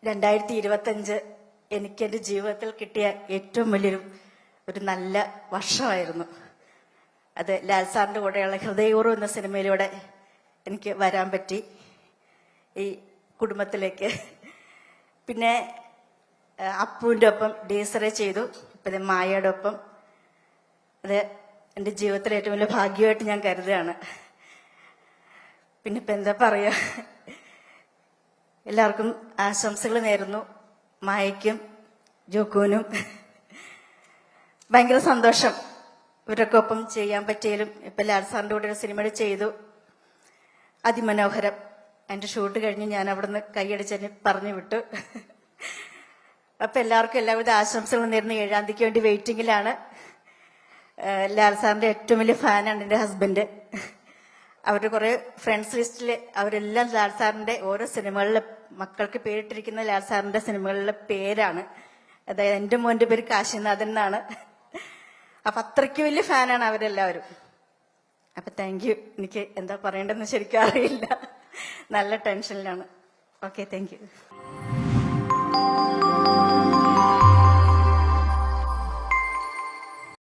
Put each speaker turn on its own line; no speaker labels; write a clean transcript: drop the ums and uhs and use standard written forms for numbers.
2025 എനിക്ക് എൻ്റെ ജീവിതത്തിൽ കിട്ടിയ ഏറ്റവും വലിയൊരു നല്ല വർഷമായിരുന്നു. അത് ലാൽ സാറിൻ്റെ കൂടെയുള്ള ഹൃദയപൂർവ്വം എന്ന സിനിമയിലൂടെ എനിക്ക് വരാൻ പറ്റി ഈ കുടുംബത്തിലേക്ക്. പിന്നെ അപ്പുവിൻ്റെ ഒപ്പം ഡീസറെ ചെയ്തു. പിന്നെ മായയുടെ ഒപ്പം. അത് എൻ്റെ ജീവിതത്തിലെ ഏറ്റവും വലിയ ഭാഗ്യമായിട്ട് ഞാൻ കരുതുകയാണ്. പിന്നെ ഇപ്പം എന്താ പറയുക, എല്ലാവർക്കും ആശംസകൾ നേരുന്നു. മായയ്ക്കും ജോക്കുവിനും ഭയങ്കര സന്തോഷം ഇവരൊക്കെ ഒപ്പം ചെയ്യാൻ പറ്റിയാലും. ഇപ്പം ലാൽ സാറിൻ്റെ കൂടെ ഒരു സിനിമ ചെയ്തു, അതിമനോഹരം. എൻ്റെ ഷൂട്ട് കഴിഞ്ഞ് ഞാൻ അവിടെ നിന്ന് കൈയടിച്ചതിന് പറഞ്ഞു വിട്ടു. അപ്പം എല്ലാവർക്കും എല്ലാവിധ ആശംസകളും നേരുന്നു. 7-ാം തീയതിക്ക് വേണ്ടി വെയിറ്റിങ്ങിലാണ്. ലാൽ സാറിൻ്റെ ഏറ്റവും വലിയ ഫാനാണ് എൻ്റെ ഹസ്ബൻഡ്. അവരുടെ കുറേ ഫ്രണ്ട്സ് ലിസ്റ്റിൽ അവരെല്ലാം ലാൽ സാറിൻ്റെ ഓരോ സിനിമകളിലെ മക്കൾക്ക് പേരിട്ടിരിക്കുന്ന ലാൽ സാറിൻ്റെ സിനിമകളിലെ പേരാണ്. അതായത് എൻ്റെ മോൻ്റെ പേര് കാശിനാഥൻ എന്നാണ്. അപ്പം അത്രയ്ക്ക് വലിയ ഫാനാണ് അവരെല്ലാവരും. അപ്പം താങ്ക് യു. എനിക്ക് എന്താ പറയേണ്ടതെന്ന് ശരിക്കും അറിയില്ല, നല്ല ടെൻഷനിലാണ്. Okay, thank you.